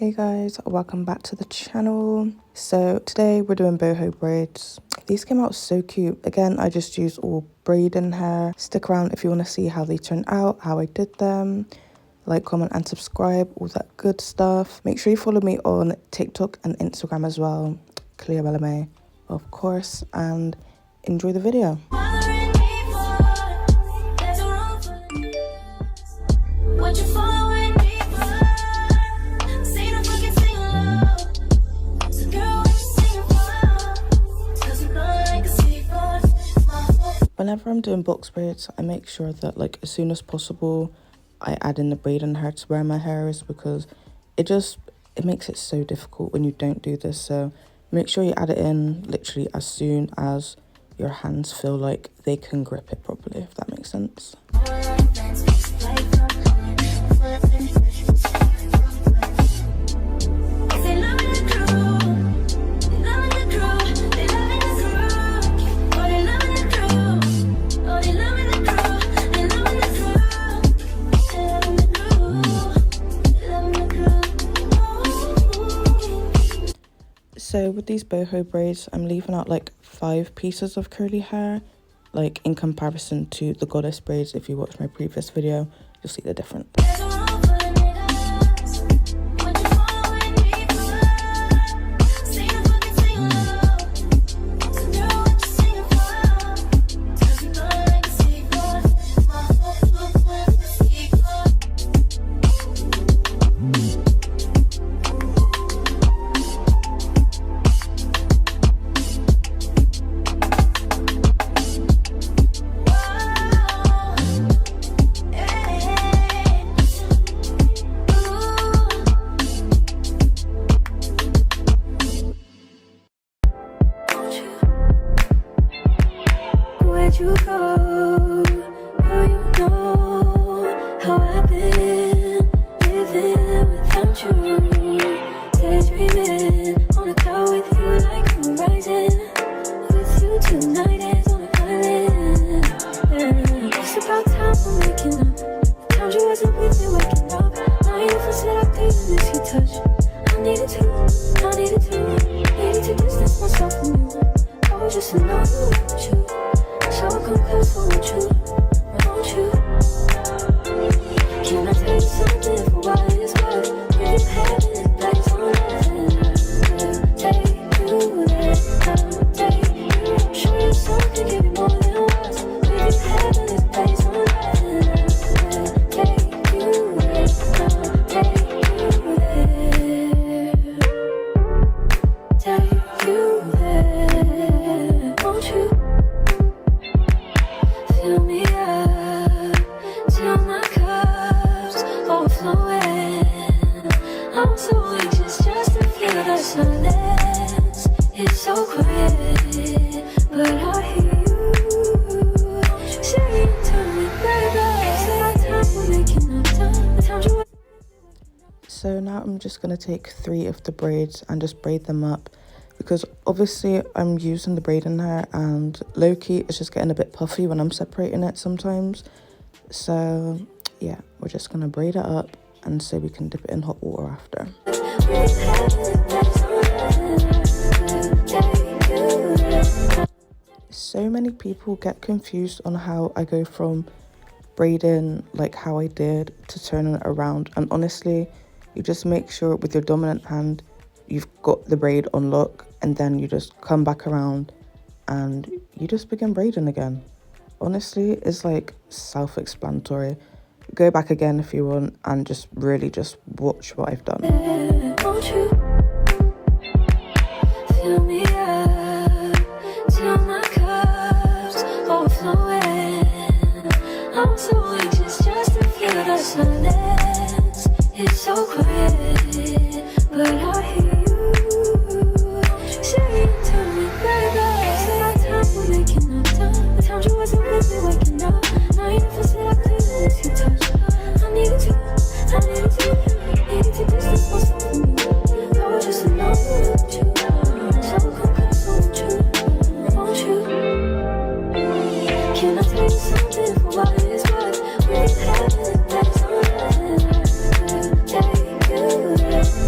Hey guys, welcome back to the channel. So today we're doing boho braids. These came out so cute. Again, I just used all braiding hair. Stick around if you want to see how they turned out, how I did them. Like, comment and subscribe, all that good stuff. Make sure you follow me on TikTok and Instagram as well. Cleo LMA, of course, and enjoy the video. Whenever I'm doing box braids, I make sure that as soon as possible, I add in the braiding hair to where my hair is, because it makes it so difficult when you don't do this. So make sure you add it in literally as soon as your hands feel like they can grip it properly, if that makes sense. So with these boho braids, I'm leaving out 5 pieces of curly hair, in comparison to the goddess braids. If you watch my previous video, you'll see the difference. You go, oh, you know how I've been living without you, daydreaming on a cloud with you like a horizon. With you tonight is on an island. It's about time we're making up. The times you wasn't with me waking up. Now you feel said I couldn't miss your touch. I needed to distance myself from you. I was just in love with you. So come close, won't you? Can I tell you something for what it's worth? We've had it, place on earth. Take you there, I'll take you. Show you something, give you more than words. We've had it, place on earth. Take you there, I'll take you there. Take you there, won't you? Fill me up till my cup's overflowing. I'm so anxious just to feel the silence. It's so quiet, but I hear you saying to me, baby, it's our time, we're making up time. The times you. So now I'm just gonna take 3 of the braids and just braid them up, because obviously I'm using the braiding hair and low-key it's just getting a bit puffy when I'm separating it sometimes. So yeah, we're just gonna braid it up and so we can dip it in hot water after. So many people get confused on how I go from braiding how I did to turning it around, and honestly, you just make sure with your dominant hand you've got the braid on lock, and then you just come back around and you just begin braiding again. Honestly, it's self-explanatory. Go back again if you want and just really just watch what I've done. Won't you fill me up till my cup's overflowing? I'm so anxious just to feel the silence. It's so quiet, but I hear you saying to me, baby, it's our time, we're making up time. The times you wasn't with me waking up. Now you feel said I couldn't miss your touch. I needed to distance myself from you. I was just in love with you. So come close, won't you? Can I tell you something for what it's worth? We've had it, place on earth. Take you there.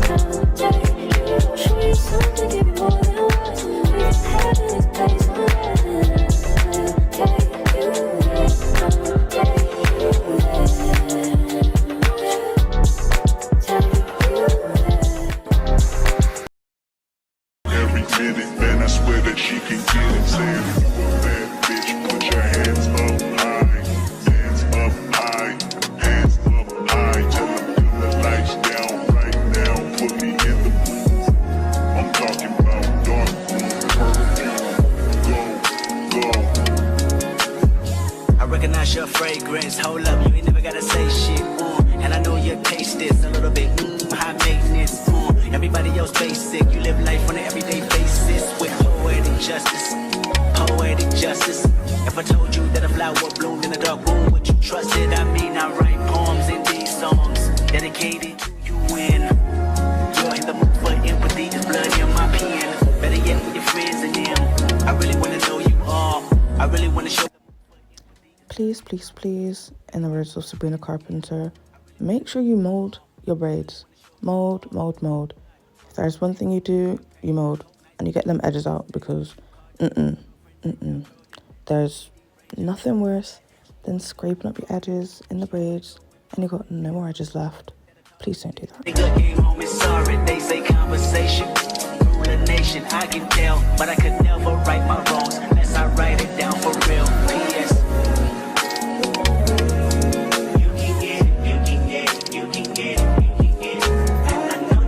fragrance. Hold up, you ain't never gotta say shit. And I know your taste is a little bit high maintenance. Everybody else basic. You live life on an everyday basis with poetic justice. Poetic justice. If I told you that a flower bloomed in a dark room, would you trust it? I mean, I write poems in these songs dedicated to you when you're in the mood for empathy. There's blood in my pen. Better yet with your friends and them. I really wanna know you all. I really wanna show. Please, please, please, in the words of Sabrina Carpenter, make sure you mold your braids. Mold, mold, mold. If there's one thing you do, you mold. And you get them edges out because, there's nothing worse than scraping up your edges in the braids and you got no more edges left. Please don't do that. Sorry, they say conversation rule a nation. I can tell, but I could never right my wrongs unless I write it down for real. P.S. You can get it, you can get it, you can get it, you can get it. And I know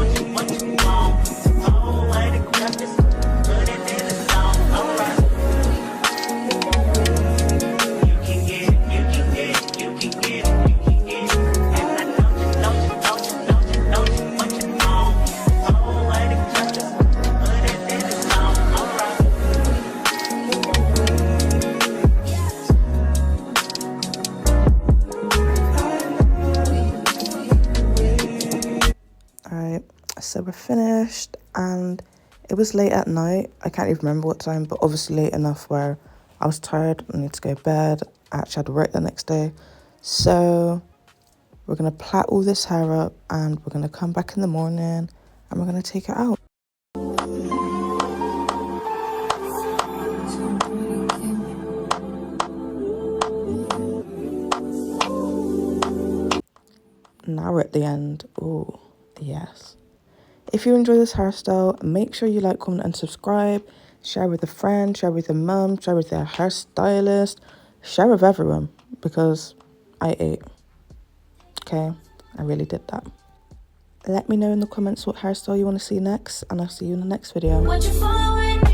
you what you want. Oh, I the grab this, put it in the song. Alright. You can get it, you can get it, you can get it, you can get it. And I know you what you want. Oh, I the grab this, put it in the song. Alright. Alright, so we're finished and it was late at night. I can't even remember what time, but obviously late enough where I was tired, I need to go to bed. I actually had to work the next day. So we're going to plait all this hair up and we're going to come back in the morning and we're going to take it out. Now we're at the end. Oh, yes. If you enjoy this hairstyle, make sure you like, comment and subscribe. Share with a friend, share with a mum, share with a hairstylist, share with everyone because I ate. Okay, I really did that. Let me know in the comments what hairstyle you want to see next and I'll see you in the next video. What you following?